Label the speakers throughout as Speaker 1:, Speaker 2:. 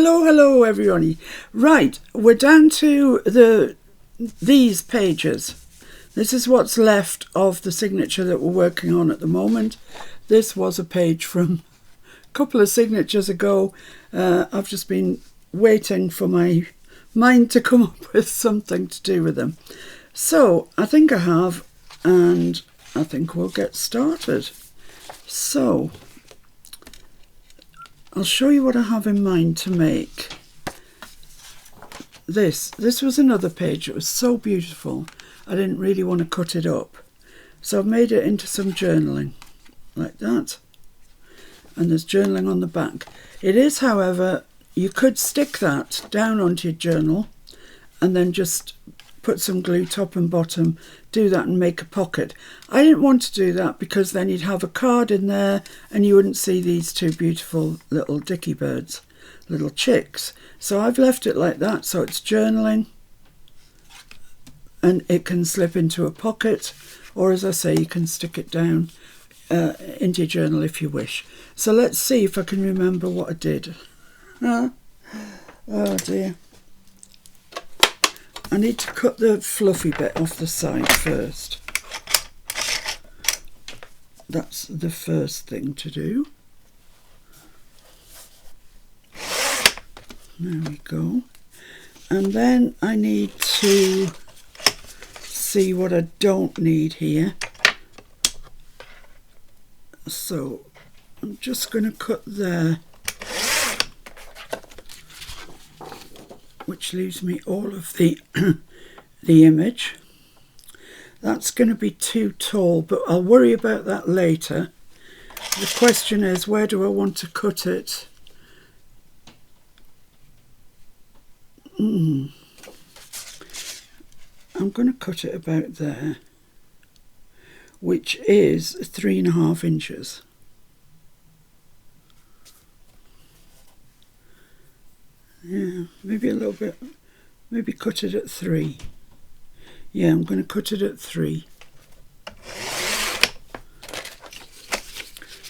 Speaker 1: hello everybody. Right, we're down to these pages. This is what's left of the signature that we're working on at the moment. This was a page from a couple of signatures ago. I've just been waiting for my mind to come up with something to do with them. So I think I have, and I think we'll get started. So I'll show you what I have in mind to make. This was another page. It was so beautiful. I didn't really want to cut it up. So I've made it into some journaling, like that. And there's journaling on the back. It is, however, you could stick that down onto your journal and then just put some glue top and bottom, do that and make a pocket. I didn't want to do that because then you'd have a card in there and you wouldn't see these two beautiful little dicky birds, little chicks. So I've left it like that, so it's journaling and it can slip into a pocket, or as I say, you can stick it down into your journal if you wish. So let's see if I can remember what I did. Oh dear. I need to cut the fluffy bit off the side first. That's the first thing to do. There we go. And then I need to see what I don't need here. So I'm just going to cut there, which leaves me all of the image. That's going to be too tall, but I'll worry about that later. The question is, where do I want to cut it? I'm going to cut it about there, which is 3.5 inches. Yeah, maybe a little bit, maybe cut it at 3. Yeah, I'm going to cut it at 3.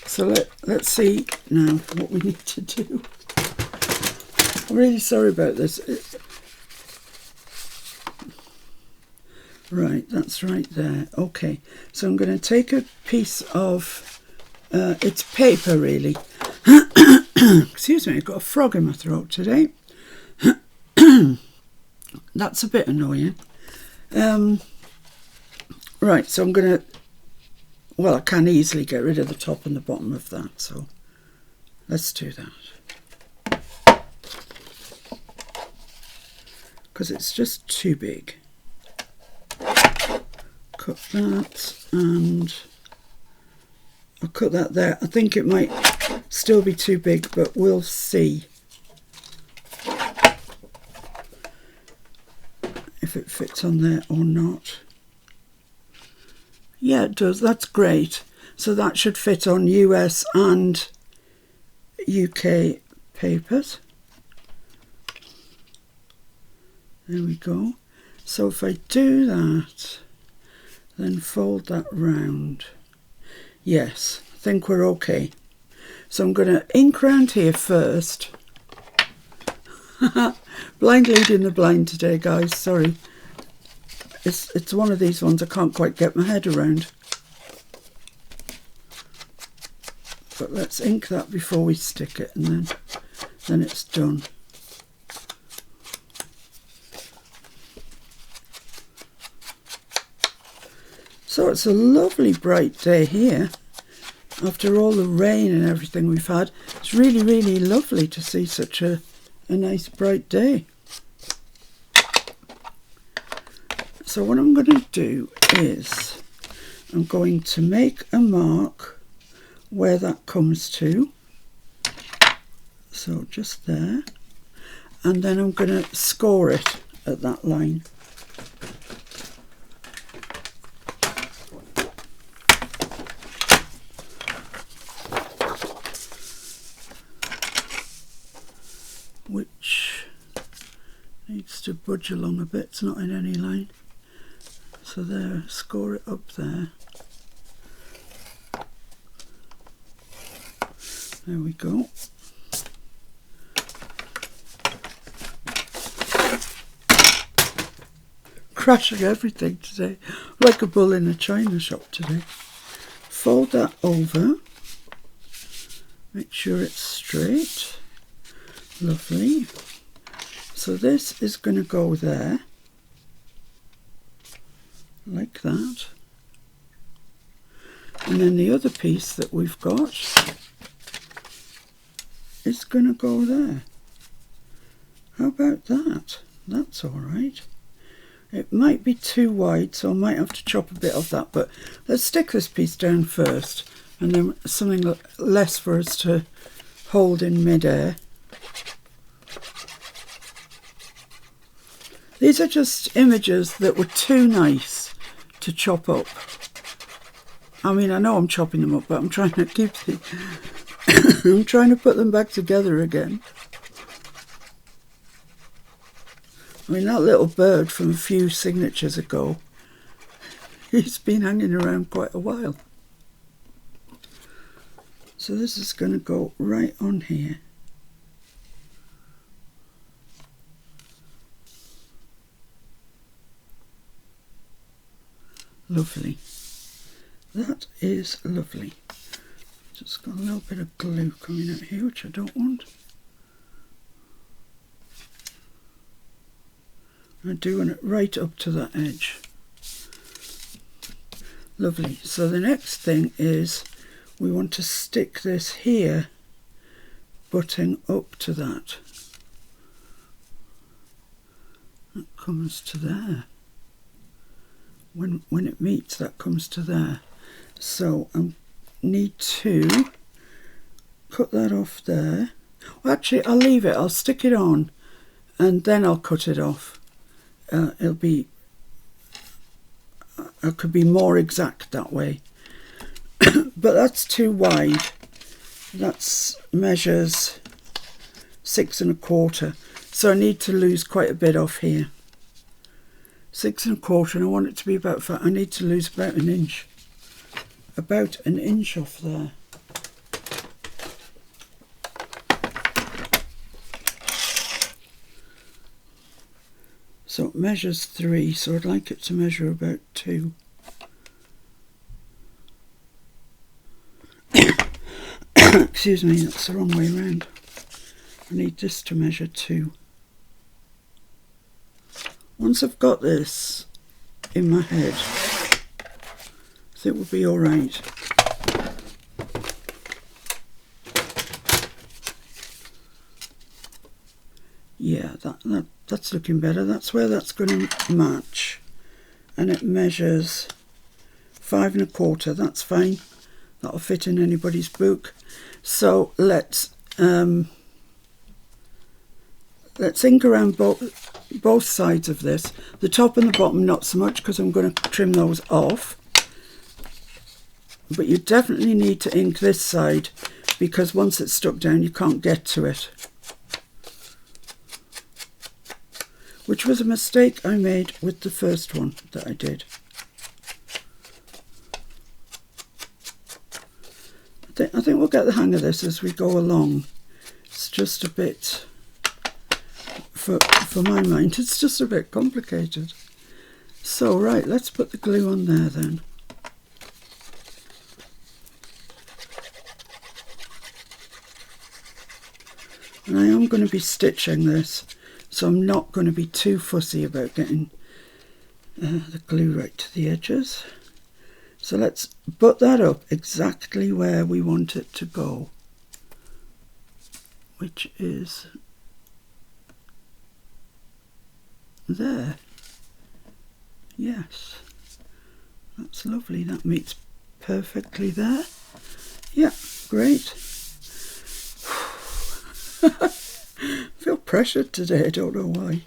Speaker 1: So let's see now what we need to do. I'm really sorry about this. Right, that's right there. Okay, so I'm going to take a piece of, it's paper really. Excuse me, I've got a frog in my throat today. That's a bit annoying. Right, so I'm going to, well, I can easily get rid of the top and the bottom of that, so let's do that. Because it's just too big. Cut that, and I'll cut that there. I think it might still be too big, but we'll see if it fits on there or not. Yeah, it does. That's great. So that should fit on US and UK papers. There we go. So if I do that, then fold that round. Yes, I think we're okay. So I'm going to ink round here first. Blind leading the blind today, guys, sorry. It's one of these ones I can't quite get my head around. But let's ink that before we stick it, and then it's done. So it's a lovely bright day here. After all the rain and everything we've had, it's really, really lovely to see such a nice bright day. So what I'm going to do is I'm going to make a mark where that comes to. So just there. And then I'm going to score it at that line. Which needs to budge along a bit. It's not in any line. So there, score it up there. There we go. crashing everything today, like a bull in a china shop today. Fold that over. Make sure it's straight. Lovely. So this is going to go there, like that. And then the other piece that we've got is going to go there. How about that? That's all right. It might be too wide, so I might have to chop a bit of that, but let's stick this piece down first, and then something less for us to hold in midair. These are just images that were too nice to chop up. I mean, I know I'm chopping them up, but I'm trying to keep the I'm trying to put them back together again. I mean, that little bird from a few signatures ago, he's been hanging around quite a while. So this is going to go right on here. Lovely. That is lovely. Just got a little bit of glue coming out here, which I don't want. I'm doing it right up to that edge. Lovely. So the next thing is we want to stick this here, butting up to that. That comes to there. When it meets, that comes to there. So I need to cut that off there. Well, actually, I'll leave it. I'll stick it on, and then I'll cut it off. It'll be, I could be more exact that way. But that's too wide. That's measures 6 1/4. So I need to lose quite a bit off here. 6 1/4, and I want it to be about, I need to lose about an inch. About an inch off there. So it measures 3, so I'd like it to measure about 2. Excuse me, that's the wrong way around. I need this to measure 2. Once I've got this in my head, I think we'll be all right. Yeah, that's looking better. That's where that's going to match. And it measures 5 1/4. That's fine. That'll fit in anybody's book. So let's ink around both sides of this. The top and the bottom not so much, because I'm going to trim those off. But you definitely need to ink this side, because once it's stuck down you can't get to it. Which was a mistake I made with the first one that I did. I think we'll get the hang of this as we go along. It's just a bit, for my mind, it's just a bit complicated. So right, let's put the glue on there then. And I am going to be stitching this, so I'm not going to be too fussy about getting the glue right to the edges. So let's butt that up exactly where we want it to go, which is there. Yes, that's lovely. That meets perfectly there. Yeah, great. I feel pressured today, I don't know why.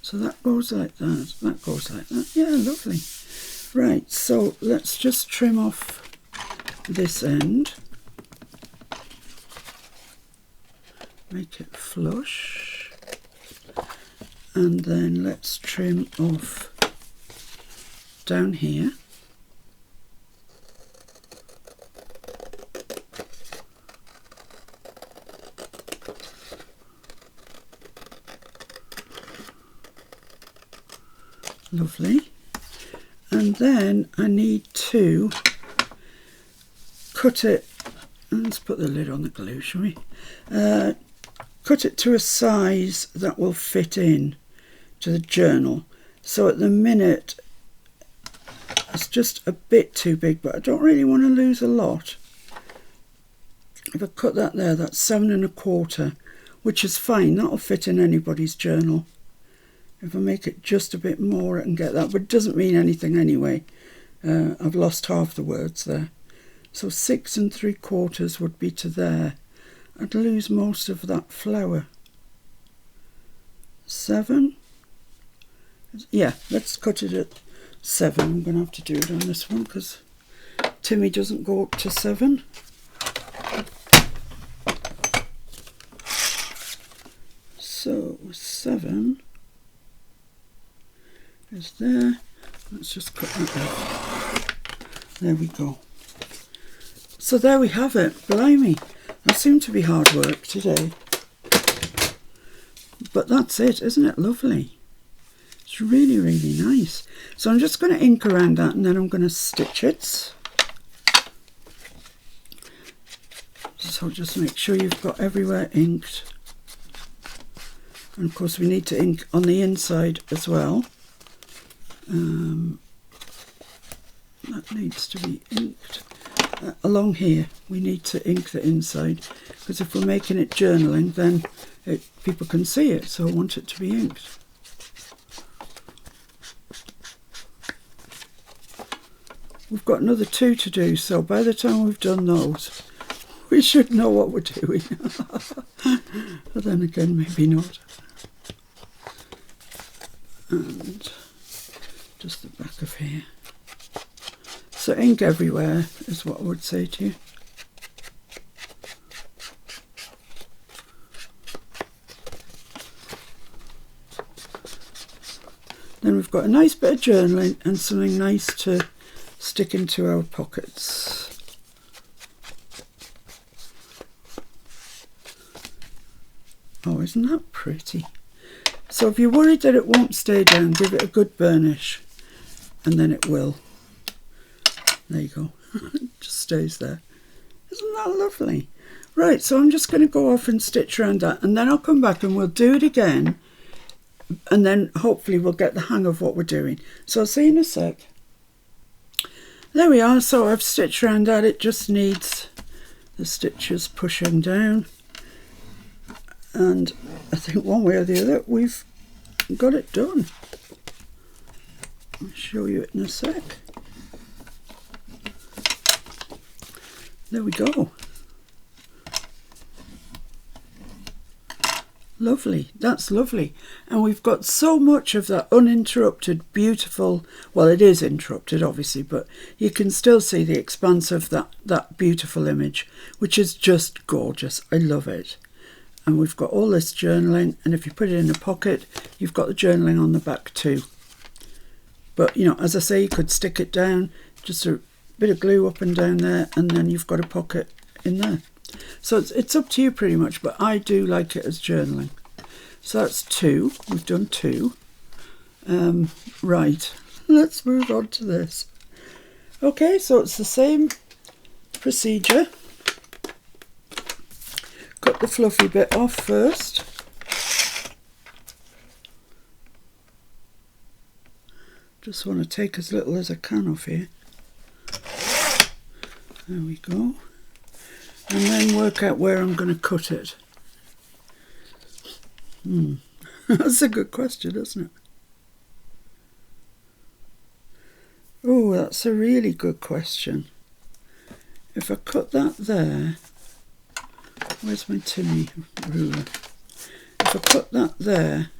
Speaker 1: So that goes like that, that goes like that. Yeah, lovely. Right, so let's just trim off this end. Make it flush. And then let's trim off down here. Lovely. And then I need to cut it. Let's put the lid on the glue, shall we? Cut it to a size that will fit in to the journal. So at the minute it's just a bit too big, but I don't really want to lose a lot. If I cut that there, that's 7 1/4, which is fine. That'll fit in anybody's journal. If I make it just a bit more, I can get that, but it doesn't mean anything anyway. I've lost half the words there. So 6 3/4 would be to there. I'd lose most of that flower. 7. Yeah, let's cut it at 7. I'm going to have to do it on this one because Timmy doesn't go up to 7. So 7 is there. Let's just cut that off. There we go. So there we have it. Blimey, that seemed to be hard work today. But that's it, isn't it lovely? It's really, really nice. So I'm just going to ink around that and then I'm going to stitch it. So just make sure you've got everywhere inked. And of course we need to ink on the inside as well. That needs to be inked. Along here we need to ink the inside because if we're making it journaling then people can see it, so I want it to be inked. We've got another 2 to do, so by the time we've done those we should know what we're doing. But then again, maybe not. And just the back of here. So ink everywhere is what I would say to you. Then we've got a nice bit of journaling and something nice to stick into our pockets. Oh, isn't that pretty? So if you're worried that it won't stay down, give it a good burnish and then it will. There you go. It just stays there. Isn't that lovely? Right, so I'm just going to go off and stitch around that and then I'll come back and we'll do it again and then hopefully we'll get the hang of what we're doing. So I'll see you in a sec. There we are. So I've stitched around that. It just needs the stitches pushing down. And I think one way or the other we've got it done. I'll show you it in a sec. There we go. Lovely, that's lovely. And we've got so much of that uninterrupted, beautiful, well it is interrupted obviously, but you can still see the expanse of that beautiful image, which is just gorgeous. I love it. And we've got all this journaling, and if you put it in a pocket, you've got the journaling on the back too. But you know, as I say, you could stick it down, just a bit of glue up and down there, and then you've got a pocket in there. So it's up to you pretty much, but I do like it as journaling. So that's 2. We've done 2. Right, let's move on to this. Okay, so it's the same procedure. Cut the fluffy bit off first. Just want to take as little as I can off here. There we go. And then work out where I'm going to cut it. That's a good question, isn't it? Oh, that's a really good question. If I cut that there, where's my Timmy ruler? If I cut that there,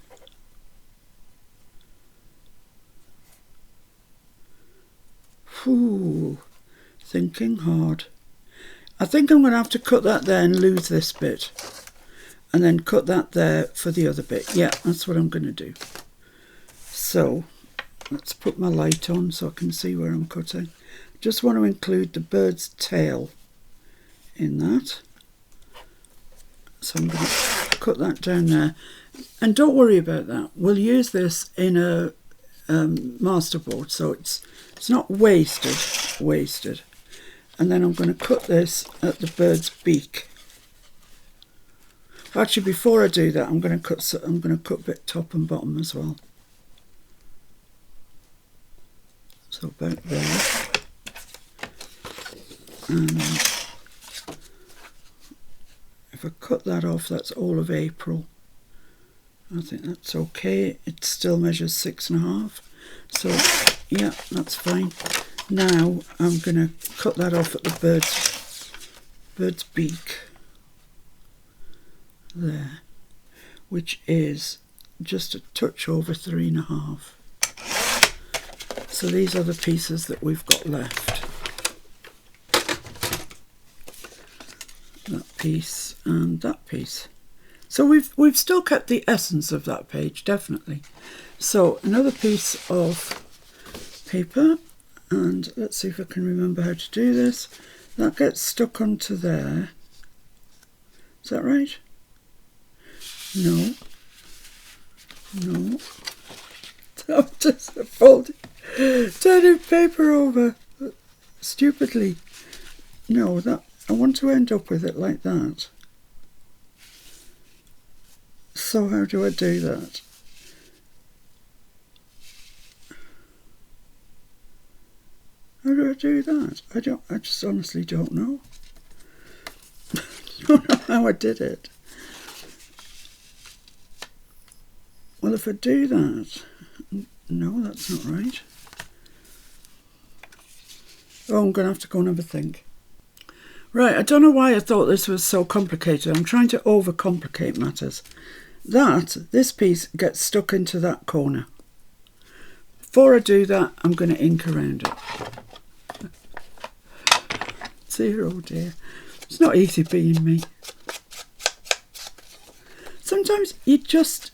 Speaker 1: thinking hard. I think I'm going to have to cut that there and lose this bit. And then cut that there for the other bit. Yeah, that's what I'm going to do. So, let's put my light on so I can see where I'm cutting. Just want to include the bird's tail in that. So I'm going to cut that down there. And don't worry about that. We'll use this in a masterboard, so it's not wasted. And then I'm going to cut this at the bird's beak. Actually, before I do that, I'm going to cut bit top and bottom as well. So about there. And if I cut that off, that's all of April. I think that's okay. It still measures 6.5. So yeah, that's fine. Now I'm going to cut that off at the bird's beak. There. Which is just a touch over 3.5. So these are the pieces that we've got left. That piece and that piece. So we've still kept the essence of that page, definitely. So another piece of paper, and let's see if I can remember how to do this. That gets stuck onto there. Is that right? No. No. I'm just folding, turning paper over stupidly. No, that I want to end up with it like that. So how do I do that? How do I do that? I just honestly don't know. I don't know how I did it. Well, if I do that, no, that's not right. Oh, I'm going to have to go and have a think. Right, I don't know why I thought this was so complicated. I'm trying to overcomplicate matters. This piece gets stuck into that corner. Before I do that, I'm going to ink around it. Dear, oh dear. It's not easy being me. Sometimes you just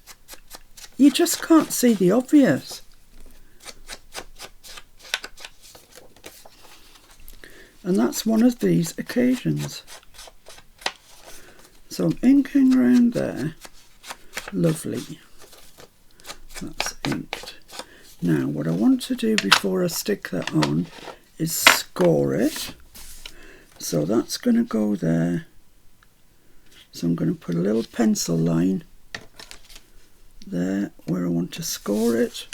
Speaker 1: can't see the obvious. And that's one of these occasions. So I'm inking around there. Lovely. That's inked. Now what I want to do before I stick that on is score it. So that's going to go there. So I'm going to put a little pencil line there where I want to score it.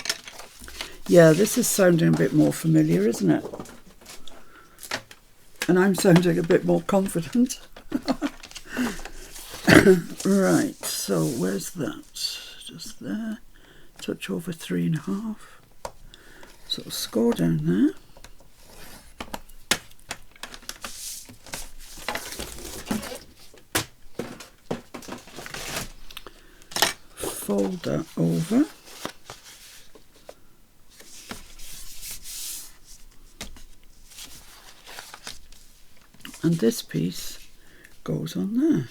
Speaker 1: Yeah, this is sounding a bit more familiar, isn't it? And I'm sounding a bit more confident. Right, so where's that? Just there. Touch over 3.5. So score down there. Fold that over. And this piece goes on there.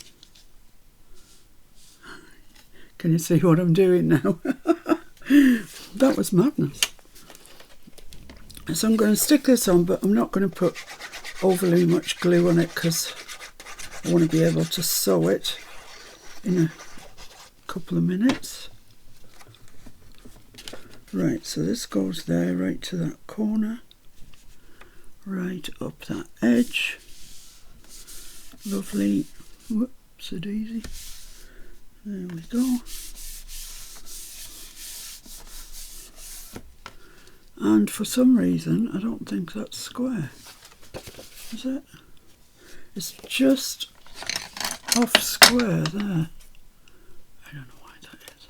Speaker 1: Can you see what I'm doing now? That was madness. So I'm going to stick this on, but I'm not going to put overly much glue on it because I want to be able to sew it in a couple of minutes. Right, so this goes there, right to that corner, right up that edge. Lovely. Whoops, a daisy. There we go. And for some reason, I don't think that's square. Is it? It's just off square there. I don't know why that is.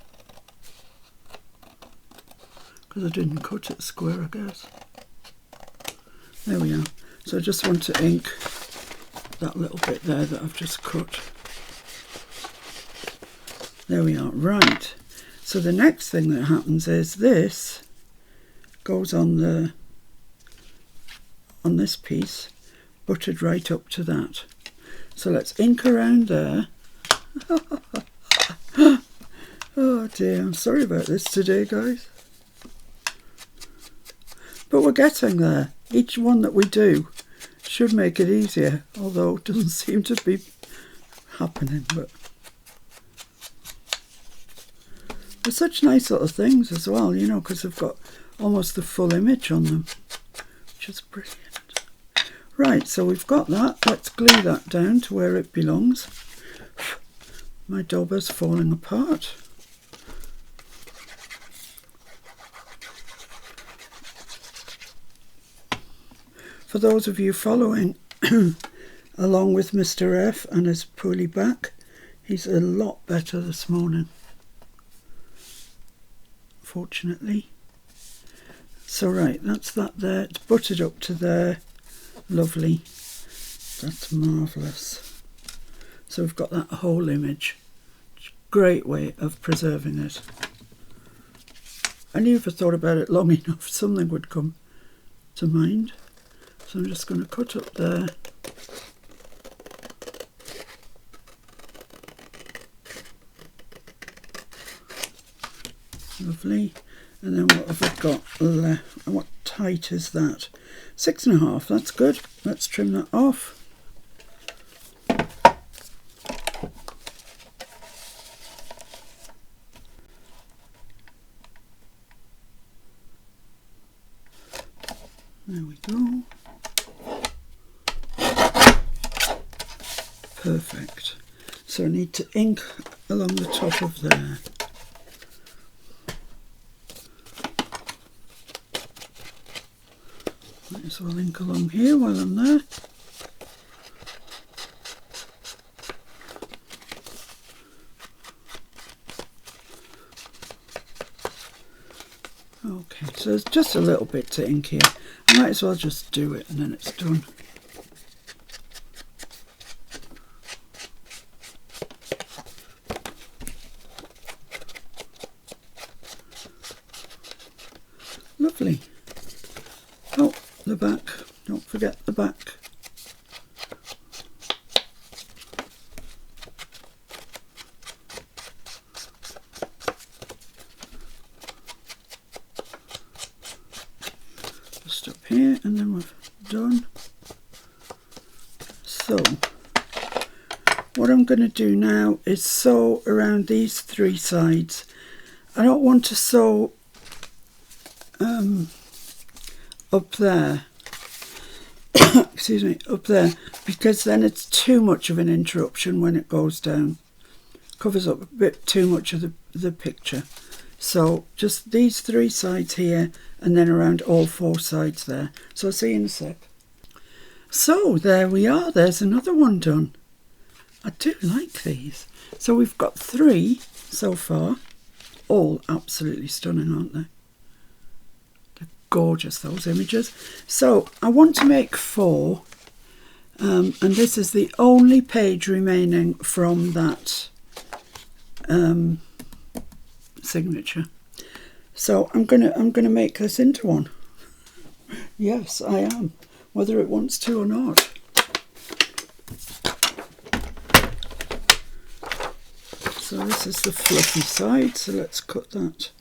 Speaker 1: Because I didn't cut it square, I guess. There we are. So I just want to ink that little bit there that I've just cut. There we are. Right. So the next thing that happens is this goes on this piece, buttered right up to that. So let's ink around there. Oh dear, I'm sorry about this today, guys. But we're getting there. Each one that we do should make it easier, although it doesn't seem to be happening. But They're such nice little things as well, you know, because they've got almost the full image on them, which is brilliant. Right, so we've got that. Let's glue that down to where it belongs. My dauber's falling apart. For those of you following along with Mr. F and his poorly back, he's a lot better this morning, fortunately. So right, that's that there. It's buttered up to there. Lovely. That's marvellous. So we've got that whole image. Great way of preserving it. I never thought about it long enough, something would come to mind. So I'm just going to cut up there. Lovely. And then what have I got left? And what height is that? 6.5, that's good. Let's trim that off. There we go. Perfect. So I need to ink along the top of there. Might as well ink along here while I'm there. Okay, so there's just a little bit to ink here. I might as well just do it and then it's done. Lovely. Oh, the back. Don't forget the back. Just up here and then we've done. So, what I'm going to do now is sew around these three sides. I don't want to sew up there, excuse me, up there, because then it's too much of an interruption when it goes down. Covers up a bit too much of the picture. So just these three sides here and then around all four sides there. So I'll see you in a sec. So there we are, there's another one done. I do like these. So we've got three so far, all absolutely stunning, aren't they? Gorgeous, those images. So I want to make four, and this is the only page remaining from that signature. So I'm gonna make this into one. Yes, I am, whether it wants to or not. So this is the fluffy side, so let's cut that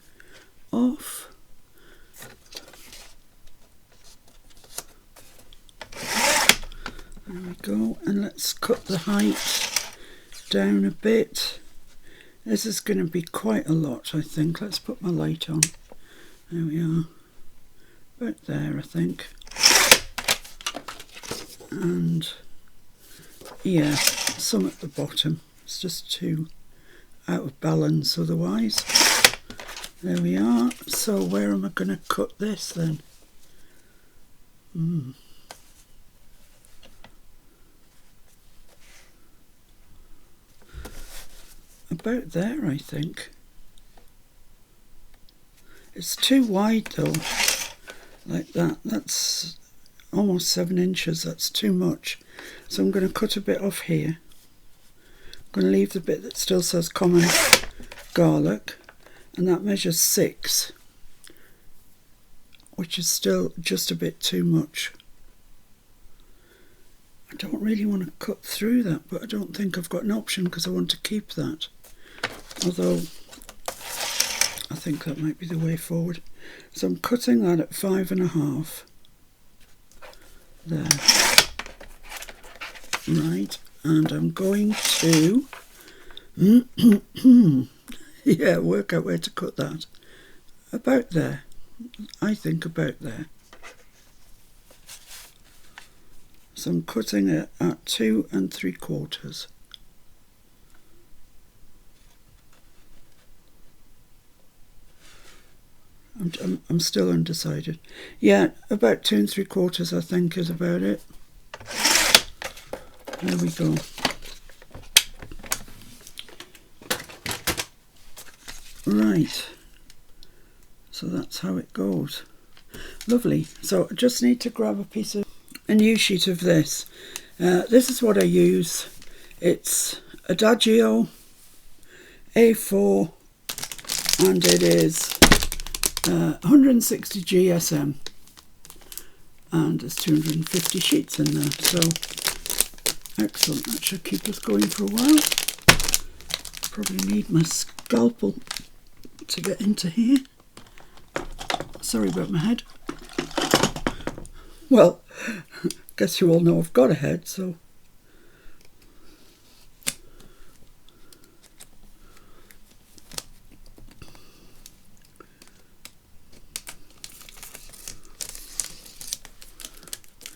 Speaker 1: off. There we go, and let's cut the height down a bit. This is going to be quite a lot, I think. Let's put my light on. There we are. About there, I think. And yeah, some at the bottom. It's just too out of balance otherwise. There we are. So where am I going to cut this then? About there, I think. It's too wide though, like that. That's almost 7 inches, that's too much. So I'm going to cut a bit off here. I'm going to leave the bit that still says common garlic, and that measures 6, which is still just a bit too much. I don't really want to cut through that, but I don't think I've got an option because I want to keep that. Although I think that might be the way forward. So I'm cutting that at 5.5. There. Right, and I'm going to Yeah, work out where to cut that. About there. I think about there. So I'm cutting it at 2 3/4. I'm still undecided. Yeah, about 2 3/4 I think is about it. There we go. Right. So that's how it goes. Lovely. So I just need to grab a new sheet of this. This is what I use. It's Adagio A4 and it is 160 GSM and there's 250 sheets in there, so excellent. That should keep us going for a while. Probably need my scalpel to get into here. Sorry about my head. Well, guess you all know I've got a head, so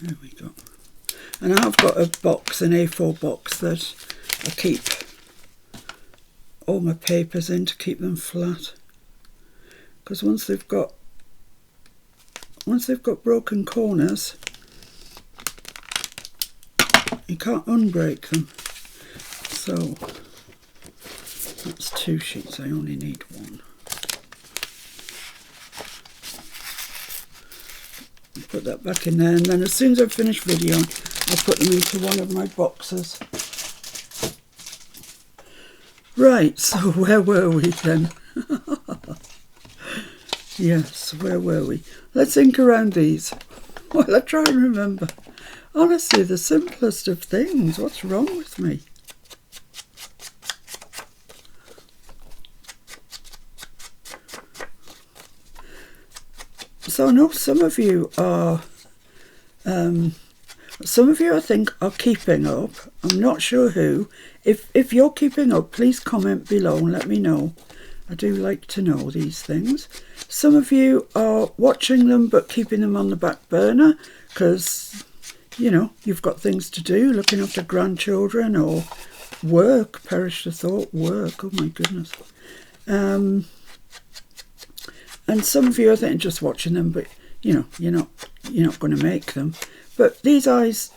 Speaker 1: there we go. And I've got a box, an A4 box that I keep all my papers in to keep them flat. Because once they've got broken corners, you can't unbreak them. So that's 2 sheets. I only need 1. Put that back in there, and then as soon as I've finished videoing, I'll put them into one of my boxes. Right, so where were we then? Yes, where were we? Let's think around these. Well, I try and remember. Honestly, the simplest of things. What's wrong with me? So I know some of you I think are keeping up. I'm not sure who. If you're keeping up, please comment below and let me know. I do like to know these things. Some of you are watching them but keeping them on the back burner because, you know, you've got things to do, looking after grandchildren or work. Perish the thought, work. Oh my goodness. And some of you, I think, are just watching them, but you know, you're not going to make them. But these ideas,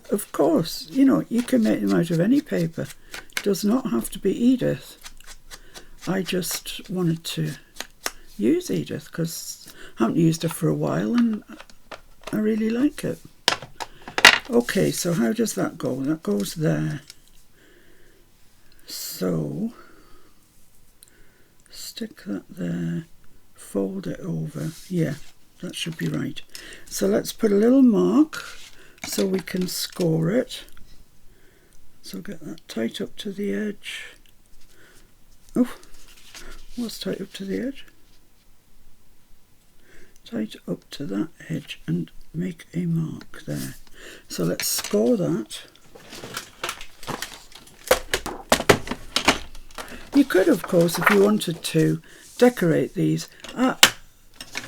Speaker 1: of course, you know, you can make them out of any paper. It does not have to be Edith. I just wanted to use Edith because I haven't used her for a while and I really like it. Okay, so how does that go? That goes there. So stick that there, fold it over. Yeah, that should be right. So let's put a little mark so we can score it. So get that tight up to the edge. Oh, what's tight up to the edge? Tight up to that edge and make a mark there. So let's score that. You could, of course, if you wanted to, decorate these. I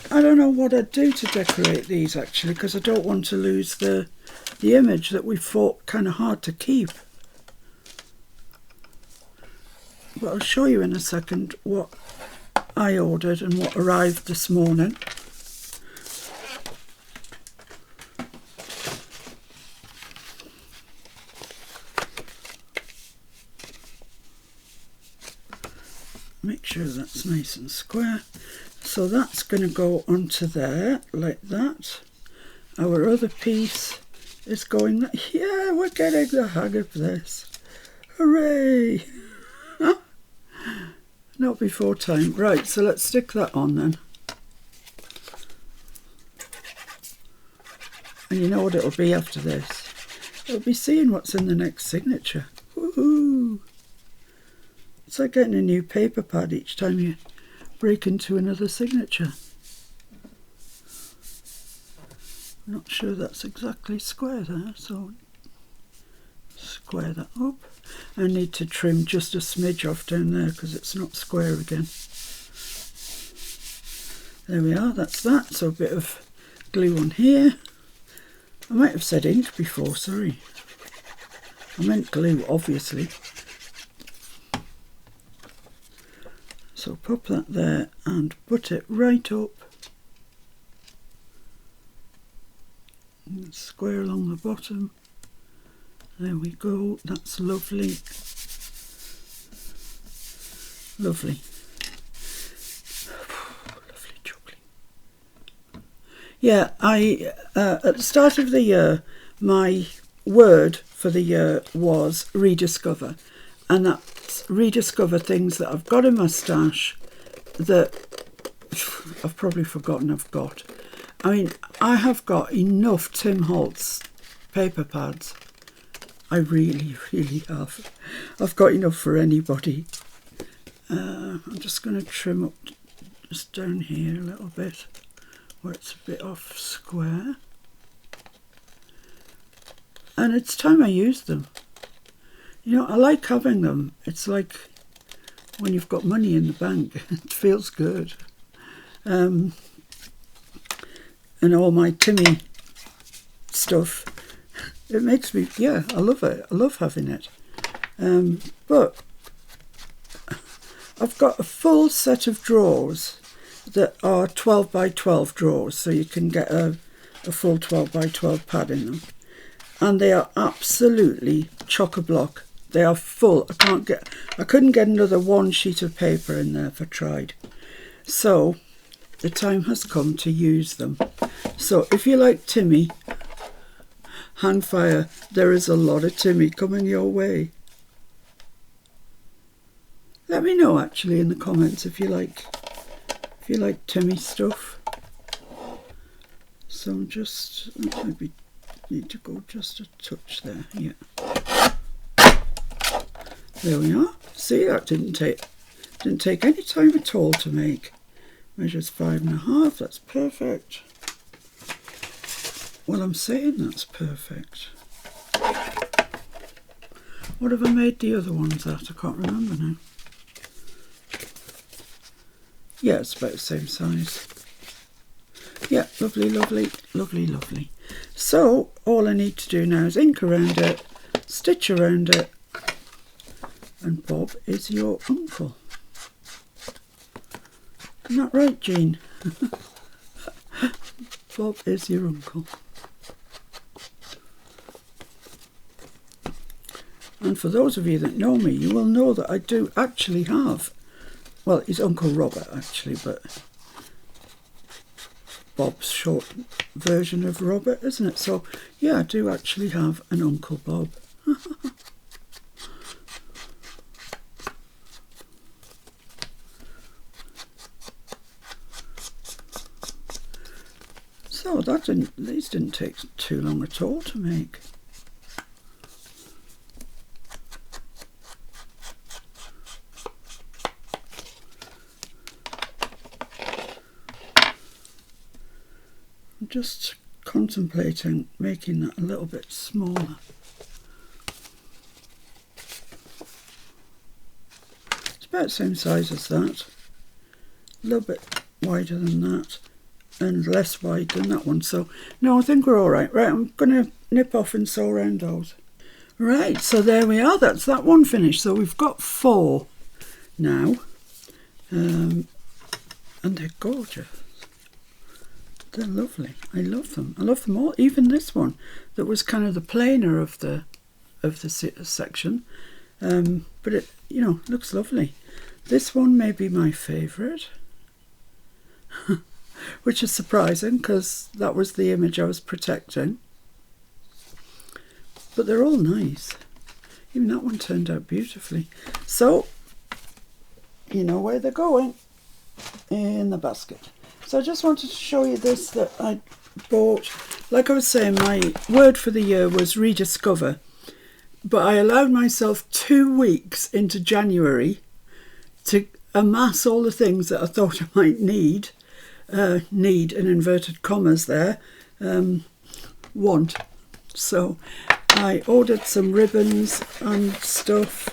Speaker 1: don't know what I'd do to decorate these actually, because I don't want to lose the image that we fought kind of hard to keep. But I'll show you in a second what I ordered and what arrived this morning. Make sure that's nice and square. So that's going to go onto there like that. Our other piece is going there. Yeah, we're getting the hang of this. Hooray! Not before time. Right, so let's stick that on then. And you know what it'll be after this? It'll be seeing what's in the next signature. Woohoo! It's like getting a new paper pad each time you break into another signature. I'm not sure that's exactly square there, so square that up. I need to trim just a smidge off down there because it's not square again. There we are, that's that. So a bit of glue on here. I might have said ink before, sorry. I meant glue, obviously. So pop that there and put it right up. And square along the bottom. There we go, that's lovely. Lovely. Lovely chocolate. Yeah, at the start of the year, my word for the year was rediscover. And that's rediscover things that I've got in my stash that I've probably forgotten I've got. I mean, I have got enough Tim Holtz paper pads. I really, really have. I've got enough for anybody. I'm just going to trim up just down here a little bit where it's a bit off square. And it's time I use them. You know, I like having them. It's like when you've got money in the bank. It feels good. And all my Timmy stuff, it makes me, yeah, I love it. I love having it. But I've got a full set of drawers that are 12 by 12 drawers, so you can get a full 12 by 12 pad in them. And they are absolutely chock-a-block. They are full. I couldn't get another one sheet of paper in there if I tried. So the time has come to use them. So if you like Timmy, hang fire. There is a lot of Timmy coming your way. Let me know actually in the comments if you like Timmy stuff. So I'm just maybe need to go just a touch there. Yeah. There we are. See, that didn't take any time at all to make. Measures 5.5. That's perfect. Well, I'm saying that's perfect. What have I made the other ones at? I can't remember now. Yeah, it's about the same size. Yeah, lovely, lovely, lovely, lovely. So all I need to do now is ink around it, stitch around it, and Bob is your uncle. Isn't that right, Jean? Bob is your uncle. And for those of you that know me, you will know that I do actually have, well, he's Uncle Robert actually, but Bob's short version of Robert, isn't it? So yeah, I do actually have an Uncle Bob. So these didn't take too long at all to make. I'm just contemplating making that a little bit smaller. It's about the same size as that. A little bit wider than that. And less wide than that one. So no, I think we're all right. Right, I'm going to nip off and sew around those. Right, so there we are. That's that one finished. So we've got 4 now. And they're gorgeous. They're lovely. I love them. I love them all. Even this one that was kind of the plainer of the section. But it, you know, looks lovely. This one may be my favourite. Which is surprising because that was the image I was protecting. But they're all nice. Even that one turned out beautifully. So, you know where they're going. In the basket. So I just wanted to show you this that I bought. Like I was saying, my word for the year was rediscover. But I allowed myself 2 weeks into January to amass all the things that I thought I might need. Need in inverted commas there, want. So I ordered some ribbons and stuff.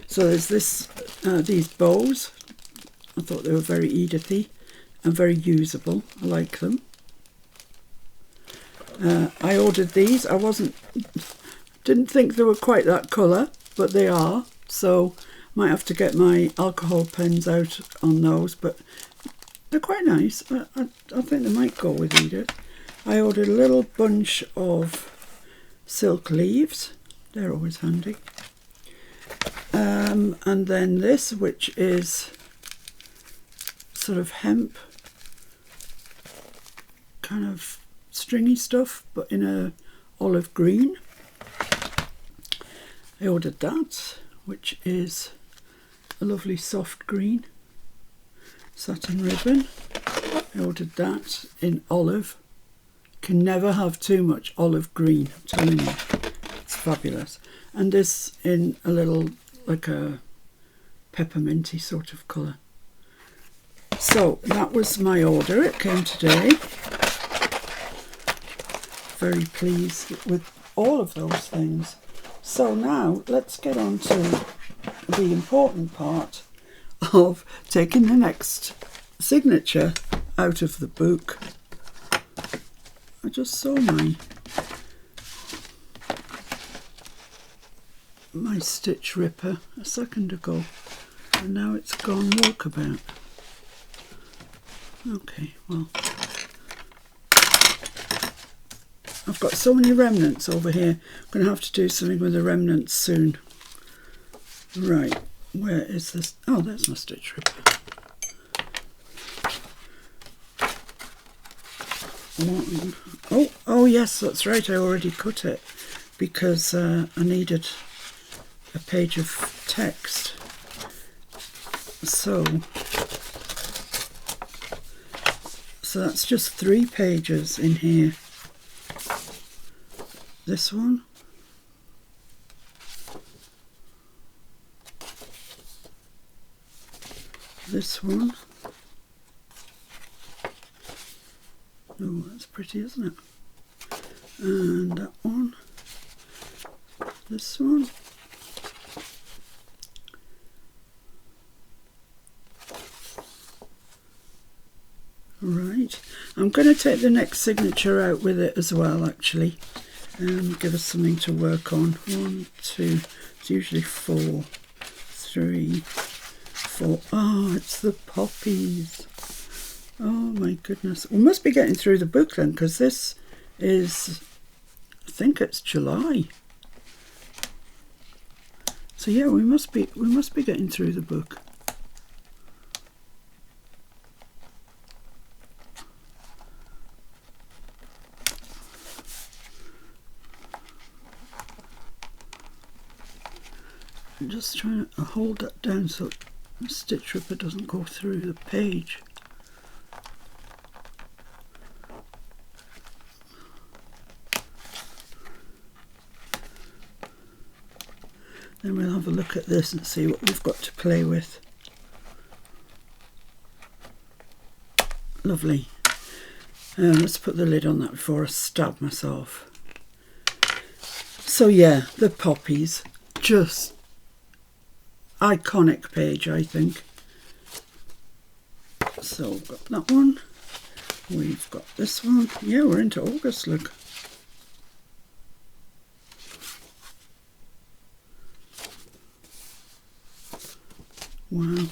Speaker 1: So there's these bows. I thought they were very Edithy and very usable. I like them. I ordered these. Didn't think they were quite that colour, but they are. So might have to get my alcohol pens out on those, but they're quite nice. I think they might go with Edith. I ordered a little bunch of silk leaves. They're always handy. And then this, which is sort of hemp, kind of stringy stuff, but in a olive green. I ordered that, which is a lovely soft green satin ribbon. I ordered that in olive. Can never have too much olive green, I'm telling you. It's fabulous. And this in a little, like a pepperminty sort of colour. So that was my order. It came today. Very pleased with all of those things. So now let's get on to the important part of taking the next signature out of the book. I just saw my stitch ripper a second ago, and now it's gone walkabout. Okay, well, I've got so many remnants over here. I'm going to have to do something with the remnants soon. Right, where is this? Oh, there's my stitch ripper. Oh yes, that's right, I already cut it because I needed a page of text. So that's just 3 pages in here. This one, this one. Oh, that's pretty, isn't it? And that one, this one, right. I'm going to take the next signature out with it as well, actually, and give us something to work on. 1, 2, it's usually 4, 3, 4. Oh, it's the poppies. Oh my goodness. We must be getting through the book then, because this is, I think it's July. So yeah, we must be getting through the book. I'm just trying to hold that down so the stitch ripper doesn't go through the page. Then we'll have a look at this and see what we've got to play with. Lovely. Let's put the lid on that before I stab myself. So yeah, the poppies, just iconic page, I think. So we've got that one. We've got this one. Yeah, we're into August, look. Wow,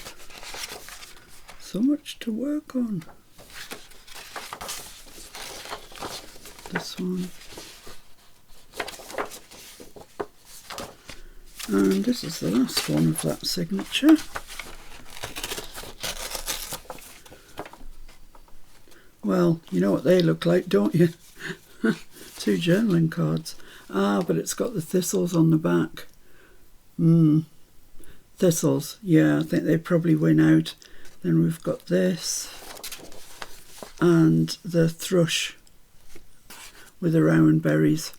Speaker 1: so much to work on. This one. And this is the last one of that signature. Well, you know what they look like, don't you? 2 journaling cards. Ah, but it's got the thistles on the back. Thistles, yeah, I think they probably win out. Then we've got this and the thrush with the round berries.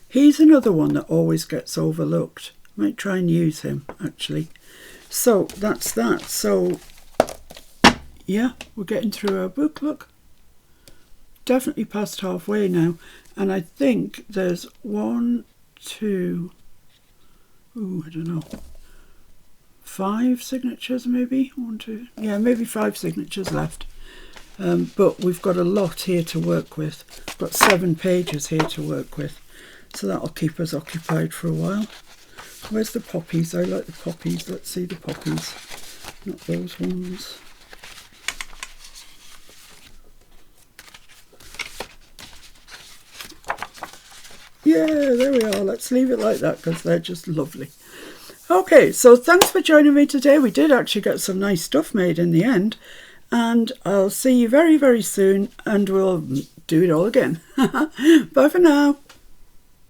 Speaker 1: He's another one that always gets overlooked. Might try and use him, actually. So that's that. So yeah, we're getting through our book, look. Definitely past halfway now. And I think there's 1, 2, I don't know, 5 signatures maybe. 1, 2, yeah, maybe 5 signatures left. But we've got a lot here to work with. We've got 7 pages here to work with. So that'll keep us occupied for a while. Where's the poppies? I like the poppies. Let's see the poppies. Not those ones. Yeah, there we are. Let's leave it like that because they're just lovely. Okay, so thanks for joining me today. We did actually get some nice stuff made in the end. And I'll see you very, very soon and we'll do it all again. Bye for now.